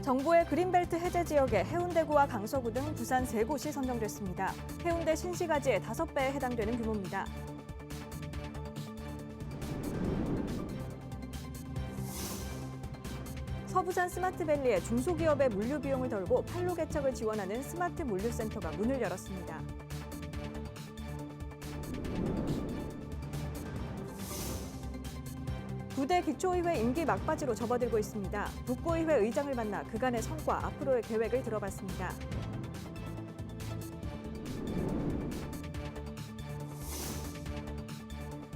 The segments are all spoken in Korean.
정부의 그린벨트 해제 지역에 해운대구와 강서구 등 부산 3곳이 선정됐습니다. 해운대 신시가지의 5배에 해당되는 규모입니다. 서부산 스마트밸리에 중소기업의 물류 비용을 덜고 판로 개척을 지원하는 스마트 물류센터가 문을 열었습니다. 부대 기초의회 임기 막바지로 접어들고 있습니다. 북부의회 의장을 만나 그간의 성과, 앞으로의 계획을 들어봤습니다.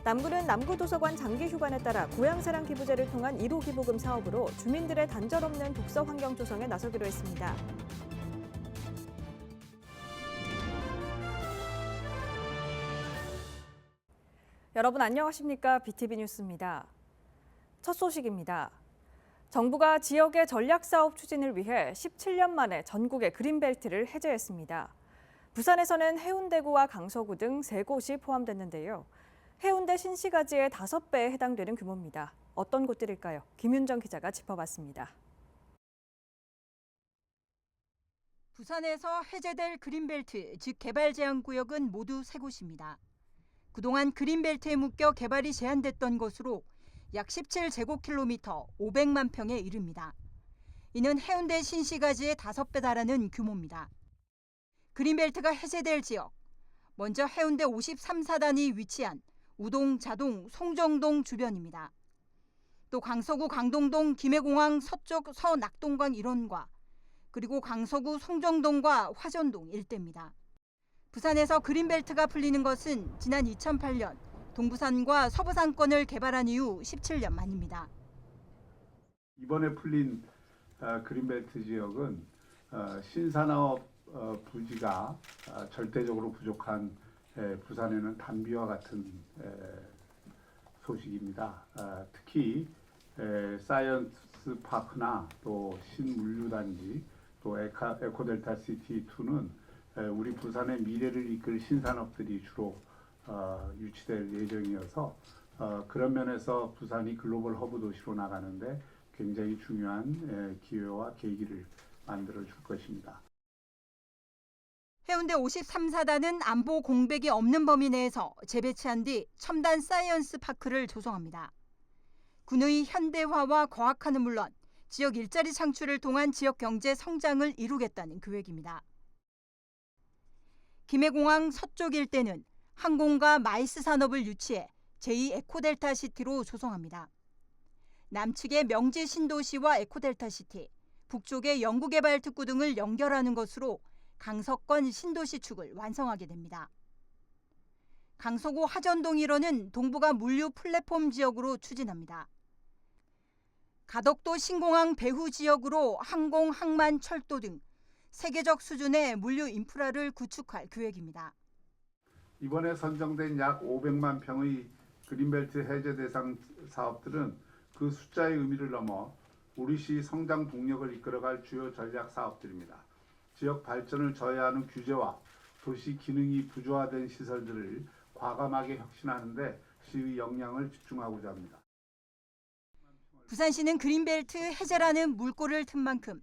남구는 남구도서관 장기휴관에 따라 고향사랑 기부제를 통한 1호 기부금 사업으로 주민들의 단절 없는 독서 환경 조성에 나서기로 했습니다. 여러분 안녕하십니까? BTV 뉴스입니다. 첫 소식입니다. 정부가 지역의 전략사업 추진을 위해 17년 만에 전국의 그린벨트를 해제했습니다. 부산에서는 해운대구와 강서구 등 3곳이 포함됐는데요. 해운대 신시가지의 5배에 해당되는 규모입니다. 어떤 곳들일까요? 김윤정 기자가 짚어봤습니다. 부산에서 해제될 그린벨트, 즉 개발 제한 구역은 모두 3곳입니다. 그동안 그린벨트에 묶여 개발이 제한됐던 곳으로 약 17제곱킬로미터 500만 평에 이릅니다. 이는 해운대 신시가지의 5배 달하는 규모입니다. 그린벨트가 해제될 지역, 먼저 해운대 53사단이 위치한 우동, 자동, 송정동 주변입니다. 또 강서구 강동동 김해공항 서쪽 서낙동강 일원과 그리고 강서구 송정동과 화전동 일대입니다. 부산에서 그린벨트가 풀리는 것은 지난 2008년 동부산과 서부산권을 개발한 이후 17년 만입니다. 이번에 풀린 그린벨트 지역은 신산업 부지가 절대적으로 부족한 부산에는 단비와 같은 소식입니다. 특히 사이언스 파크나 또 신물류단지 또 에코델타 시티2는 우리 부산의 미래를 이끌 신산업들이 주로 유치될 예정이어서 그런 면에서 부산이 글로벌 허브 도시로 나가는데 굉장히 중요한 기회와 계기를 만들어 줄 것입니다. 해운대 53사단은 안보 공백이 없는 범위 내에서 재배치한 뒤 첨단 사이언스 파크를 조성합니다. 군의 현대화와 과학화는 물론 지역 일자리 창출을 통한 지역 경제 성장을 이루겠다는 계획입니다. 김해공항 서쪽 일대는 항공과 마이스 산업을 유치해 제2 에코델타 시티로 조성합니다. 남측의 명지 신도시와 에코델타 시티, 북쪽의 연구개발특구 등을 연결하는 것으로 강서권 신도시 축을 완성하게 됩니다. 강서구 화전동 일원은 동부가 물류 플랫폼 지역으로 추진합니다. 가덕도 신공항 배후 지역으로 항공, 항만, 철도 등 세계적 수준의 물류 인프라를 구축할 계획입니다. 이번에 선정된 약 500만 평의 그린벨트 해제 대상 사업들은 그 숫자의 의미를 넘어 우리 시 성장 동력을 이끌어갈 주요 전략 사업들입니다. 지역 발전을 저해하는 규제와 도시 기능이 부조화된 시설들을 과감하게 혁신하는 데 시의 역량을 집중하고자 합니다. 부산시는 그린벨트 해제라는 물꼬를 튼 만큼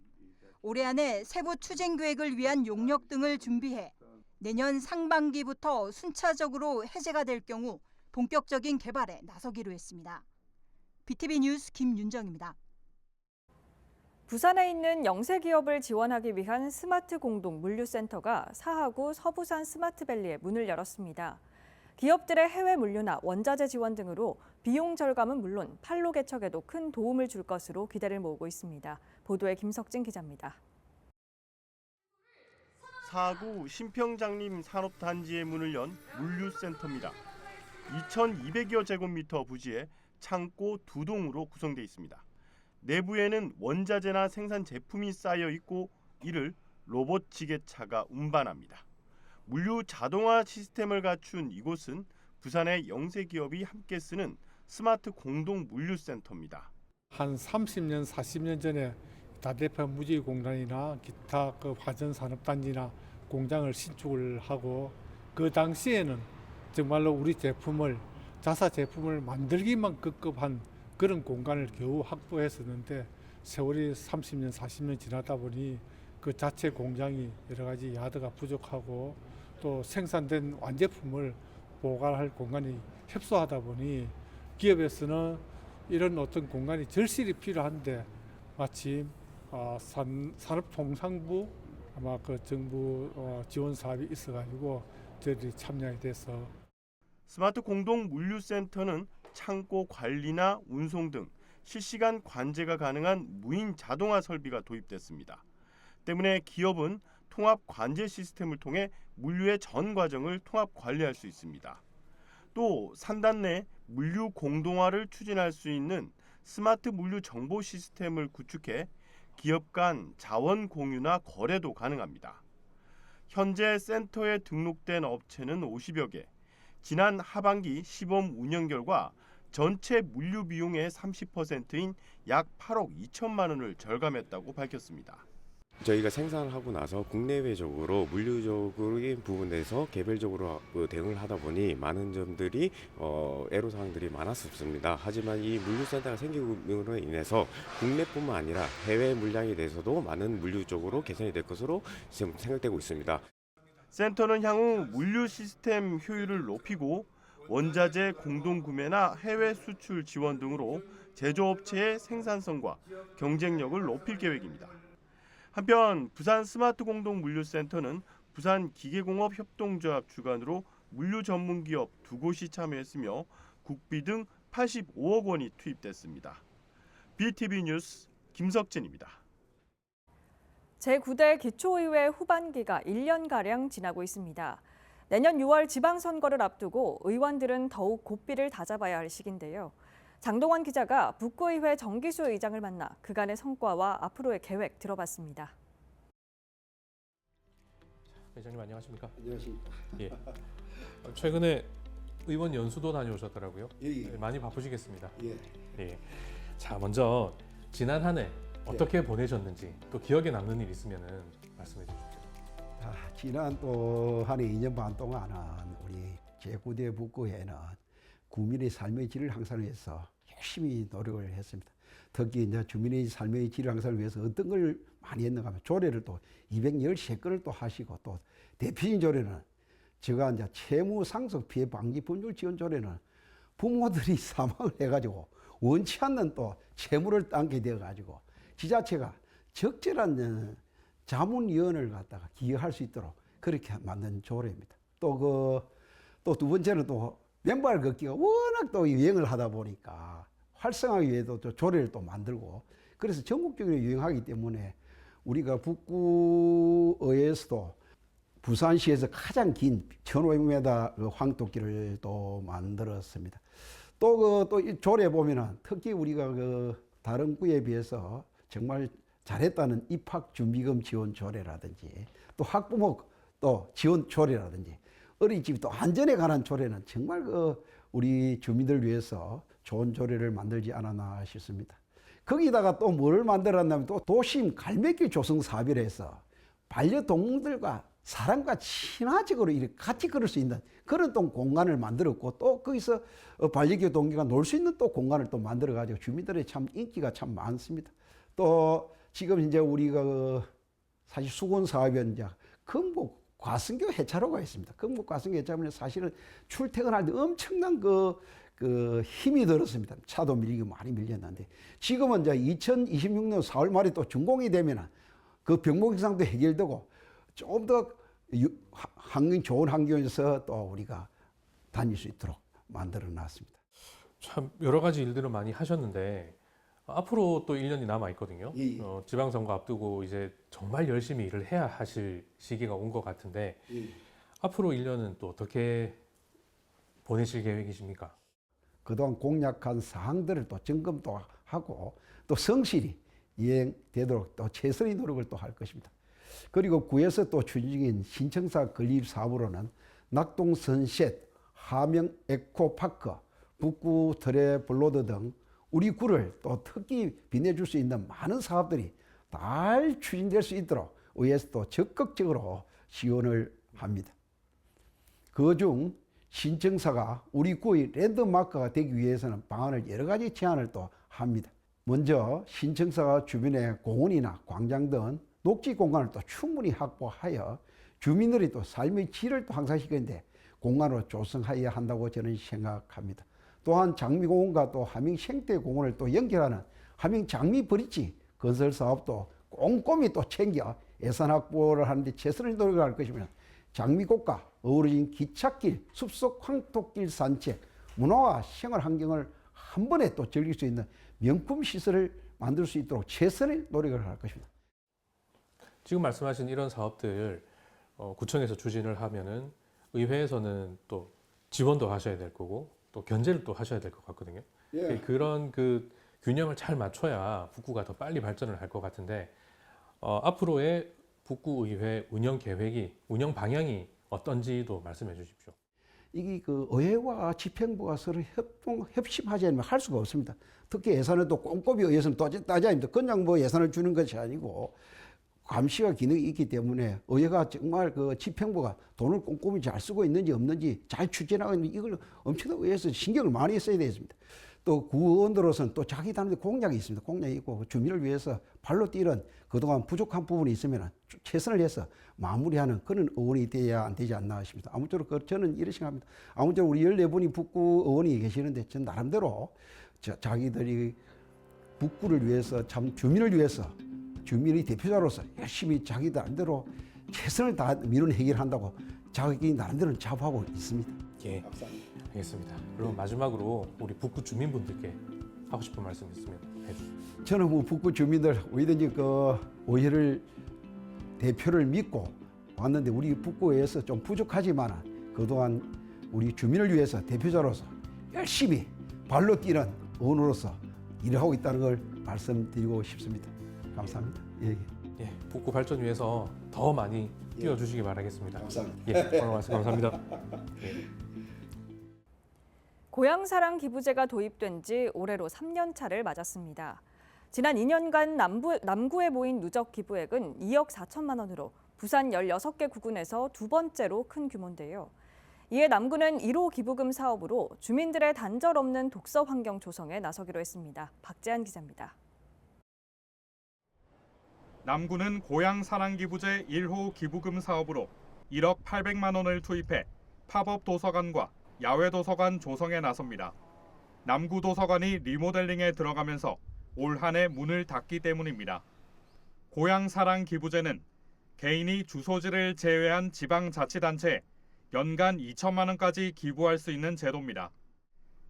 올해 안에 세부 추진 계획을 위한 용역 등을 준비해 내년 상반기부터 순차적으로 해제가 될 경우 본격적인 개발에 나서기로 했습니다. BTV 뉴스 김윤정입니다. 부산에 있는 영세 기업을 지원하기 위한 스마트 공동 물류센터가 사하구 서부산 스마트밸리에 문을 열었습니다. 기업들의 해외 물류나 원자재 지원 등으로 비용 절감은 물론 판로 개척에도 큰 도움을 줄 것으로 기대를 모으고 있습니다. 보도에 김석진 기자입니다. 사하구 신평장림 산업단지의 문을 연 물류센터입니다. 2,200여 제곱미터 부지에 창고 2동으로 구성되어 있습니다. 내부에는 원자재나 생산 제품이 쌓여 있고 이를 로봇 지게차가 운반합니다. 물류 자동화 시스템을 갖춘 이곳은 부산의 영세 기업이 함께 쓰는 스마트 공동 물류센터입니다. 한 30년, 40년 전에 다대포 무지공단이나 기타 화전 산업단지나 공장을 신축을 하고 그 당시에는 정말로 우리 제품을 자사 제품을 만들기만 급급한 그런 공간을 겨우 확보했었는데 세월이 30년, 40년 지나다 보니 그 자체 공장이 여러 가지 야드가 부족하고 또 생산된 완제품을 보관할 공간이 협소하다 보니 기업에서는 이런 어떤 공간이 절실히 필요한데 마침 산업통상부 아마 그 정부 지원 사업이 있어가지고 저희들이 참여하게 돼서 스마트 공동 물류센터는 창고 관리나 운송 등 실시간 관제가 가능한 무인 자동화 설비가 도입됐습니다. 때문에 기업은 통합 관제 시스템을 통해 물류의 전 과정을 통합 관리할 수 있습니다. 또 산단 내 물류 공동화를 추진할 수 있는 스마트 물류 정보 시스템을 구축해 기업 간 자원 공유나 거래도 가능합니다. 현재 센터에 등록된 업체는 50여 개. 지난 하반기 시범 운영 결과 전체 물류 비용의 30%인 약 8억 2천만 원을 절감했다고 밝혔습니다. 저희가 생산을 하고 나서 국내외적으로 물류적인 부분에서 개별적으로 대응을 하다 보니 많은 점들이 애로사항들이 많았습니다. 하지만 이 물류센터가 생김으로 인해서 국내뿐만 아니라 해외 물량에 대해서도 많은 물류적으로 개선이 될 것으로 지금 생각되고 있습니다. 센터는 향후 물류 시스템 효율을 높이고 원자재 공동 구매나 해외 수출 지원 등으로 제조업체의 생산성과 경쟁력을 높일 계획입니다. 한편 부산 스마트 공동 물류센터는 부산 기계공업 협동조합 주관으로 물류 전문 기업 2곳이 참여했으며 국비 등 85억 원이 투입됐습니다. BTV 뉴스 김석진입니다. 제9대 기초의회 후반기가 1년가량 지나고 있습니다. 내년 6월 지방선거를 앞두고 의원들은 더욱 고삐를 다잡아야 할 시기인데요. 장동원 기자가 북구의회 정기수 의장을 만나 그간의 성과와 앞으로의 계획 들어봤습니다. 회장님 안녕하십니까? 안녕하십니까. 예. 최근에 의원 연수도 다녀오셨더라고요. 예. 많이 바쁘시겠습니다. 예. 예. 자, 먼저 지난 한 해 어떻게 보내셨는지 또 기억에 남는 일 있으면은 말씀해 주십시오. 지난 또 한 해 2년 반 동안은 우리 제9대 북구회는 국민의 삶의 질을 향상을 위해서 열심히 노력을 했습니다. 특히 이제 주민의 삶의 질을 향상을 위해서 어떤 걸 많이 했는가 하면 조례를 또 213건을 또 하시고 또 대표적인 조례는 제가 이제 채무 상속 피해 방지 법률 지원 조례는 부모들이 사망을 해가지고 원치 않는 또 채무를 땅게 되어가지고 지자체가 적절한 자문위원을 갖다가 기여할 수 있도록 그렇게 만든 조례입니다. 또 두 번째는 또 맨발 걷기가 워낙 또 유행을 하다 보니까 활성화하기 위해서 또 조례를 또 만들고 그래서 전국적으로 유행하기 때문에 우리가 북구의회에서도 부산시에서 가장 긴 1,500m 황토길을 또 만들었습니다. 또 이 조례 보면은 특히 우리가 다른 구에 비해서 정말 잘했다는 입학준비금 지원 조례라든지 또 학부모 또 지원 조례라든지 어린이집 또 안전에 관한 조례는 정말 우리 주민들 위해서 좋은 조례를 만들지 않았나 싶습니다. 거기다가 또 뭘 만들었냐면 또 도심 갈매길 조성 사업을 해서 반려동물들과 사람과 친화적으로 이렇게 같이 걸을 수 있는 그런 또 공간을 만들었고 또 거기서 반려견 동기가 놀 수 있는 또 공간을 또 만들어 가지고 주민들의 참 인기가 참 많습니다. 또 지금 이제 우리가 사실 수건 사업은 이제 금곡 과승교 해차로가 있습니다. 금곡 과승교 해차로는 사실은 출퇴근할 때 엄청난 그 힘이 들었습니다. 차도 밀리고 많이 밀렸는데 지금은 이제 2026년 4월 말에 또 준공이 되면은 그 병목 현상도 해결되고 좀 더 좋은 환경에서 또 우리가 다닐 수 있도록 만들어 놨습니다. 참 여러 가지 일들을 많이 하셨는데 앞으로 또 1년이 남아 있거든요. 예. 지방선거 앞두고 이제 정말 열심히 일을 해야 하실 시기가 온 것 같은데 앞으로 1년은 또 어떻게 보내실 계획이십니까? 그동안 공약한 사항들을 또 점검도 하고 또 성실히 이행되도록 또 최선의 노력을 또 할 것입니다. 그리고 구에서 또 추진 중인 신청사 건립 사업으로는 낙동 선셋, 하명 에코파크, 북구 트래블로드 등 우리 구를 또 특히 빛내줄 수 있는 많은 사업들이 잘 추진될 수 있도록 의회에서 또 적극적으로 지원을 합니다. 그중 신청사가 우리 구의 랜드마크가 되기 위해서는 방안을 여러 가지 제안을 또 합니다. 먼저 신청서가 주변에 공원이나 광장 등 녹지 공간을 또 충분히 확보하여 주민들이 또 삶의 질을 또 향상시키는데 공간으로 조성하여야 한다고 저는 생각합니다. 또한 장미공원과 또 하명 생태공원을 또 연결하는 하명 장미 브릿지 건설 사업도 꼼꼼히 또 챙겨 예산 확보를 하는데 최선을 노력할 것이며 장미꽃과 어우러진 기찻길, 숲속 황토길 산책, 문화와 생활 환경을 한 번에 또 즐길 수 있는 명품 시설을 만들 수 있도록 최선의 노력을 할 것입니다. 지금 말씀하신 이런 사업들 구청에서 추진을 하면은 의회에서는 또 지원도 하셔야 될 거고 또 견제를 또 하셔야 될 것 같거든요. 그런 그 균형을 잘 맞춰야 북구가 더 빨리 발전을 할 것 같은데 앞으로의 북구의회 운영 계획이 운영 방향이 어떤지도 말씀해 주십시오. 이게 그 의회와 집행부가 서로 협심하지 않으면 할 수가 없습니다. 특히 예산을 또 꼼꼼히 의회에서는 따져야 합니다. 그냥 뭐 예산을 주는 것이 아니고 감시와 기능이 있기 때문에 의회가 정말 그 집행부가 돈을 꼼꼼히 잘 쓰고 있는지 없는지 잘 추진하고 있는지 이걸 엄청나게 의회에서 신경을 많이 써야 되겠습니다. 또 구의원들로서는 또 자기 단위 공약이 있습니다. 공약이 있고 주민을 위해서 발로 뛰는 그동안 부족한 부분이 있으면 최선을 해서 마무리하는 그런 의원이 돼야 안 되지 않나 싶습니다. 아무쪼록 저는 이렇게 생각합니다. 아무쪼록 우리 14분이 북구 의원이 계시는데 전 나름대로 자기들이 북구를 위해서 참 주민을 위해서 주민의 대표자로서 열심히 자기 나름대로 최선을 다 민원 해결한다고 자기 나름대로는 자부하고 있습니다. 예, 알겠습니다. 그럼 마지막으로 우리 북구 주민분들께 하고 싶은 말씀 있으면 해주세요. 저는 뭐 북구 주민들 어디든지 그 의회를 대표를 믿고 왔는데 우리 북구에서 좀 부족하지만 그동안 우리 주민을 위해서 대표자로서 열심히 발로 뛰는 의원으로서 일을 하고 있다는 걸 말씀드리고 싶습니다. 감사합니다. 예. 예, 북구 발전 위해서 더 많이 뛰어주시기 바라겠습니다. 감사합니다. 예, 오늘 말씀 감사합니다. 예. 고향사랑 기부제가 도입된 지 올해로 3년 차를 맞았습니다. 지난 2년간 남구에 모인 누적 기부액은 2억 4천만 원으로 부산 16개 구군에서 두 번째로 큰 규모인데요. 이에 남구는 1호 기부금 사업으로 주민들의 단절 없는 독서 환경 조성에 나서기로 했습니다. 박재한 기자입니다. 남구는 고향사랑기부제 1호 기부금 사업으로 1억 800만 원을 투입해 팝업 도서관과 야외 도서관 조성에 나섭니다. 남구 도서관이 리모델링에 들어가면서 올 한 해 문을 닫기 때문입니다. 고향사랑기부제는 개인이 주소지를 제외한 지방자치단체에 연간 2천만 원까지 기부할 수 있는 제도입니다.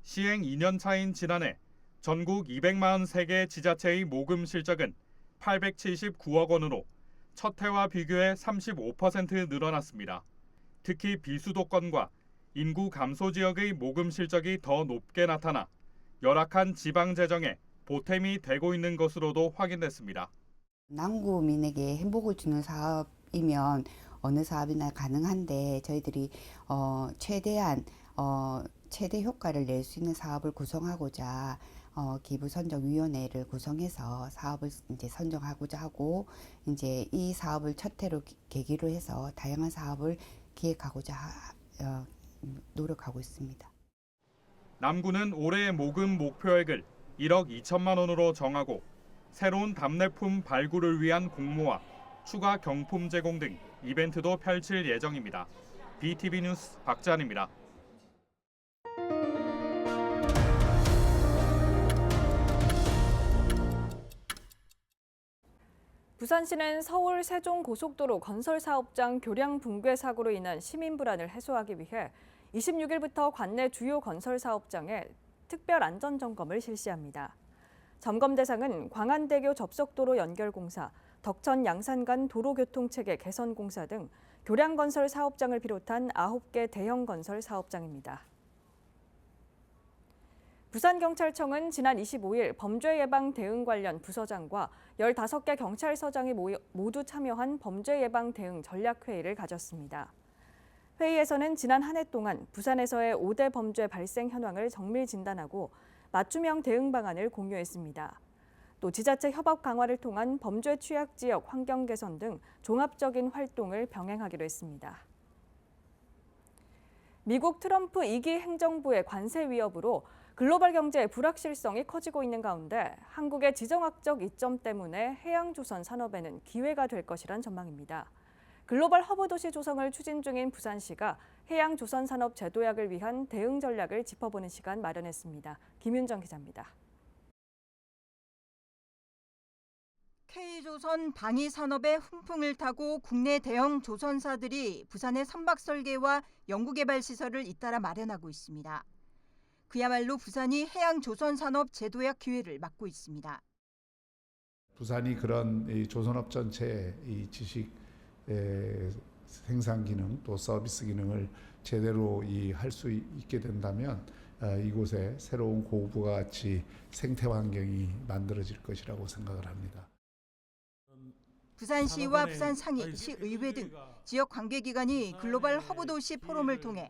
시행 2년 차인 지난해 전국 243개 지자체의 모금 실적은 879억 원으로 첫 해와 비교해 35% 늘어났습니다. 특히 비수도권과 인구 감소 지역의 모금 실적이 더 높게 나타나 열악한 지방 재정에 보탬이 되고 있는 것으로도 확인됐습니다. 남구민에게 행복을 주는 사업이면 어느 사업이나 가능한데 저희들이 최대한 최대 효과를 낼 수 있는 사업을 구성하고자 기부선정위원회를 구성해서 사업을 이제 선정하고자 하고 이제 이 사업을 첫 해로 계기로 해서 다양한 사업을 기획하고자 노력하고 있습니다. 남구는 올해 모금 목표액을 1억 2천만 원으로 정하고 새로운 답례품 발굴을 위한 공모와 추가 경품 제공 등 이벤트도 펼칠 예정입니다. BTV 뉴스 박재한입니다. 부산시는 서울 세종 고속도로 건설 사업장 교량 붕괴 사고로 인한 시민 불안을 해소하기 위해 26일부터 관내 주요 건설 사업장에 특별 안전 점검을 실시합니다. 점검 대상은 광안대교 접속도로 연결 공사, 덕천 양산 간 도로교통체계 개선 공사 등 교량 건설 사업장을 비롯한 9개 대형 건설 사업장입니다. 부산경찰청은 지난 25일 범죄 예방 대응 관련 부서장과 15개 경찰서장이 모두 참여한 범죄 예방 대응 전략회의를 가졌습니다. 회의에서는 지난 한 해 동안 부산에서의 5대 범죄 발생 현황을 정밀 진단하고 맞춤형 대응 방안을 공유했습니다. 또 지자체 협업 강화를 통한 범죄 취약 지역 환경 개선 등 종합적인 활동을 병행하기로 했습니다. 미국 트럼프 2기 행정부의 관세 위협으로 글로벌 경제의 불확실성이 커지고 있는 가운데 한국의 지정학적 이점 때문에 해양조선 산업에는 기회가 될 것이란 전망입니다. 글로벌 허브 도시 조성을 추진 중인 부산시가 해양조선 산업 재도약을 위한 대응 전략을 짚어보는 시간 마련했습니다. 김윤정 기자입니다. K조선 방위 산업의 훈풍을 타고 국내 대형 조선사들이 부산의 선박 설계와 연구개발 시설을 잇따라 마련하고 있습니다. 그야말로 부산이 해양 조선 산업 재도약 기회를 맞고 있습니다. 부산이 그런 이 조선업 전체의 이 지식 생산 기능 또 서비스 기능을 제대로 할 수 있게 된다면 이곳에 새로운 고부가 가치 생태 환경이 만들어질 것이라고 생각을 합니다. 부산시와 부산상위, 시의회 등 지역 관계기관이 글로벌 허브도시 포럼을 통해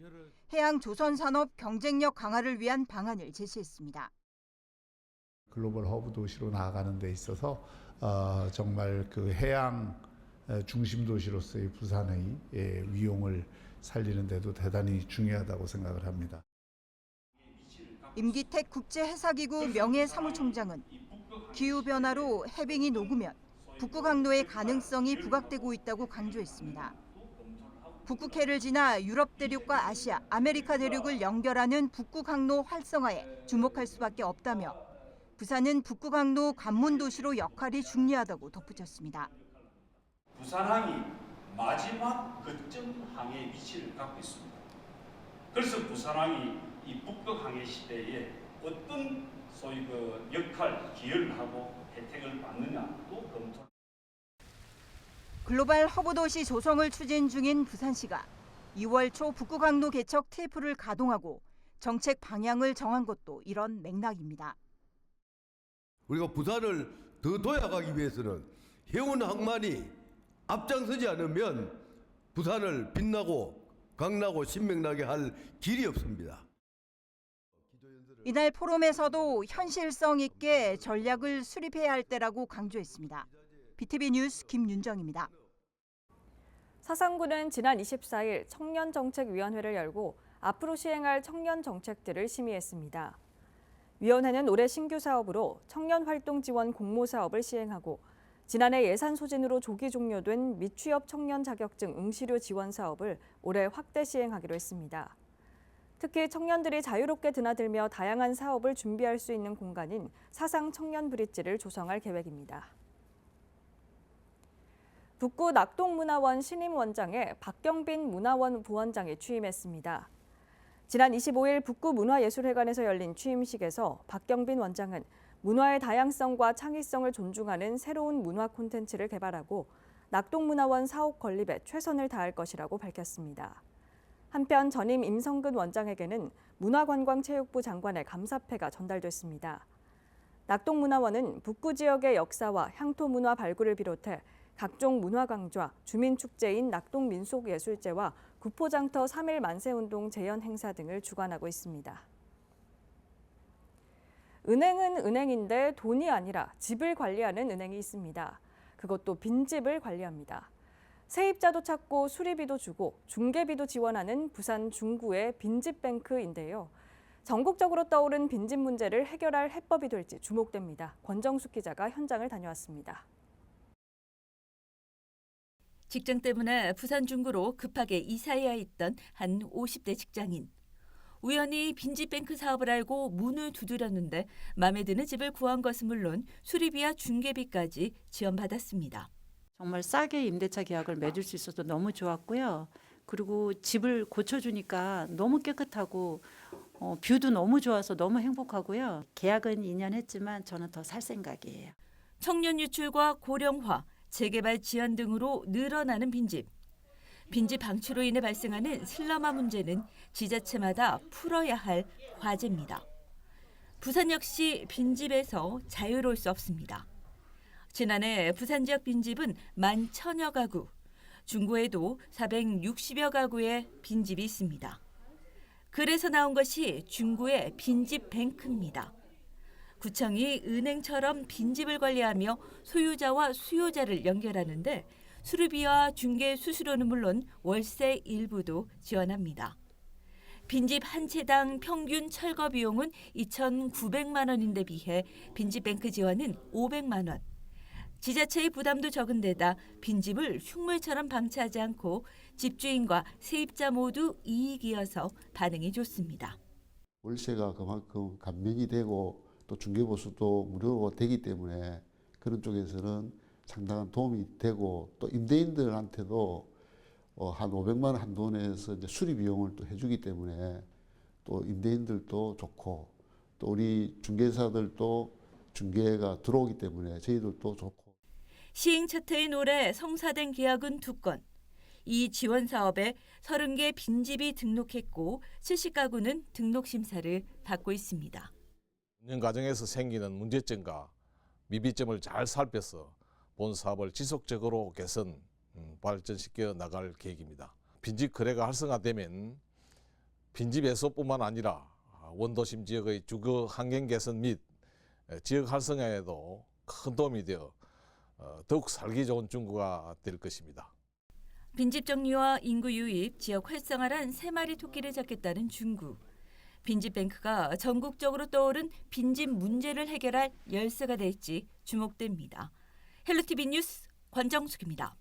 해양 조선 산업 경쟁력 강화를 위한 방안을 제시했습니다. 글로벌 허브 도시로 나아가는 데 있어서 정말 그 해양 중심 도시로서의 부산의 위용을 살리는 데도 대단히 중요하다고 생각을 합니다. 임기택 국제해사기구 명예사무총장은 기후변화로 해빙이 녹으면 북극 항로의 가능성이 부각되고 있다고 강조했습니다. 북극해를 지나 유럽 대륙과 아시아, 아메리카 대륙을 연결하는 북극 항로 활성화에 주목할 수밖에 없다며 부산은 북극 항로 관문 도시로 역할이 중요하다고 덧붙였습니다. 부산항이 마지막 거점 항의 위치를 갖고 있습니다. 그래서 부산항이 이 북극항해 시대에 어떤 소위 그 역할, 기여를 하고 혜택을 받느냐도 검토. 글로벌 허브도시 조성을 추진 중인 부산시가 2월 초 북극항로 개척 TF를 가동하고 정책 방향을 정한 것도 이런 맥락입니다. 우리가 부산을 더 도약하기 위해서는 해운 항만이 앞장서지 않으면 부산을 빛나고 강나고 신명나게 할 길이 없습니다. 이날 포럼에서도 현실성 있게 전략을 수립해야 할 때라고 강조했습니다. BTV 뉴스 김윤정입니다. 사상구는 지난 24일 청년정책위원회를 열고 앞으로 시행할 청년 정책들을 심의했습니다. 위원회는 올해 신규 사업으로 청년활동 지원 공모 사업을 시행하고 지난해 예산 소진으로 조기 종료된 미취업 청년 자격증 응시료 지원 사업을 올해 확대 시행하기로 했습니다. 특히 청년들이 자유롭게 드나들며 다양한 사업을 준비할 수 있는 공간인 사상 청년 브릿지를 조성할 계획입니다. 북구 낙동문화원 신임 원장에 박경빈 문화원 부원장이 취임했습니다. 지난 25일 북구문화예술회관에서 열린 취임식에서 박경빈 원장은 문화의 다양성과 창의성을 존중하는 새로운 문화 콘텐츠를 개발하고 낙동문화원 사업 건립에 최선을 다할 것이라고 밝혔습니다. 한편 전임 임성근 원장에게는 문화관광체육부 장관의 감사패가 전달됐습니다. 낙동문화원은 북구 지역의 역사와 향토 문화 발굴을 비롯해 각종 문화 강좌, 주민축제인 낙동민속예술제와 구포장터 3.1 만세운동 재현 행사 등을 주관하고 있습니다. 은행은 은행인데 돈이 아니라 집을 관리하는 은행이 있습니다. 그것도 빈집을 관리합니다. 세입자도 찾고 수리비도 주고 중개비도 지원하는 부산 중구의 빈집뱅크인데요. 전국적으로 떠오른 빈집 문제를 해결할 해법이 될지 주목됩니다. 권정숙 기자가 현장을 다녀왔습니다. 직장 때문에 부산 중구로 급하게 이사해야 했던 한 50대 직장인. 우연히 빈집뱅크 사업을 알고 문을 두드렸는데 마음에 드는 집을 구한 것은 물론 수리비와 중개비까지 지원받았습니다. 정말 싸게 임대차 계약을 맺을 수 있어서 너무 좋았고요. 그리고 집을 고쳐주니까 너무 깨끗하고 뷰도 너무 좋아서 너무 행복하고요. 계약은 2년 했지만 저는 더 살 생각이에요. 청년 유출과 고령화, 재개발 지연 등으로 늘어나는 빈집. 빈집 방치로 인해 발생하는 슬럼화 문제는 지자체마다 풀어야 할 과제입니다. 부산 역시 빈집에서 자유로울 수 없습니다. 지난해 부산 지역 빈집은 11,000여 가구, 중구에도 460여 가구의 빈집이 있습니다. 그래서 나온 것이 중구의 빈집뱅크입니다. 구청이 은행처럼 빈집을 관리하며 소유자와 수요자를 연결하는데 수리비와 중개 수수료는 물론 월세 일부도 지원합니다. 빈집 한 채당 평균 철거 비용은 2,900만 원인데 비해 빈집뱅크 지원은 500만 원. 지자체의 부담도 적은 데다 빈집을 흉물처럼 방치하지 않고 집주인과 세입자 모두 이익이어서 반응이 좋습니다. 월세가 그만큼 감면이 되고 또 중개보수도 무료가 되기 때문에 그런 쪽에서는 상당한 도움이 되고 또 임대인들한테도 한 500만 원 한도 내에서 이제 수리 비용을 또 해주기 때문에 또 임대인들도 좋고 또 우리 중개사들도 중개가 들어오기 때문에 저희들도 좋고. 시행 첫 해인 올해 성사된 계약은 2건. 이 지원 사업에 30개 빈집이 등록했고 70가구는 등록 심사를 받고 있습니다. 운영 과정에서 생기는 문제점과 미비점을 잘 살펴서 본 사업을 지속적으로 개선, 발전시켜 나갈 계획입니다. 빈집 거래가 활성화되면 빈집 해소뿐만 아니라 원도심 지역의 주거 환경 개선 및 지역 활성화에도 큰 도움이 되어 더욱 살기 좋은 중구가 될 것입니다. 빈집 정리와 인구 유입, 지역 활성화란 3마리 토끼를 잡겠다는 중구. 빈집뱅크가 전국적으로 떠오른 빈집 문제를 해결할 열쇠가 될지 주목됩니다. 헬로티비 뉴스 권정숙입니다.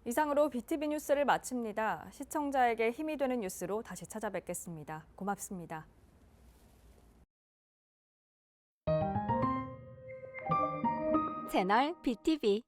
이상으로 BTV 뉴스를 마칩니다. 시청자에게 힘이 되는 뉴스로 다시 찾아뵙겠습니다. 고맙습니다. 채널 BTV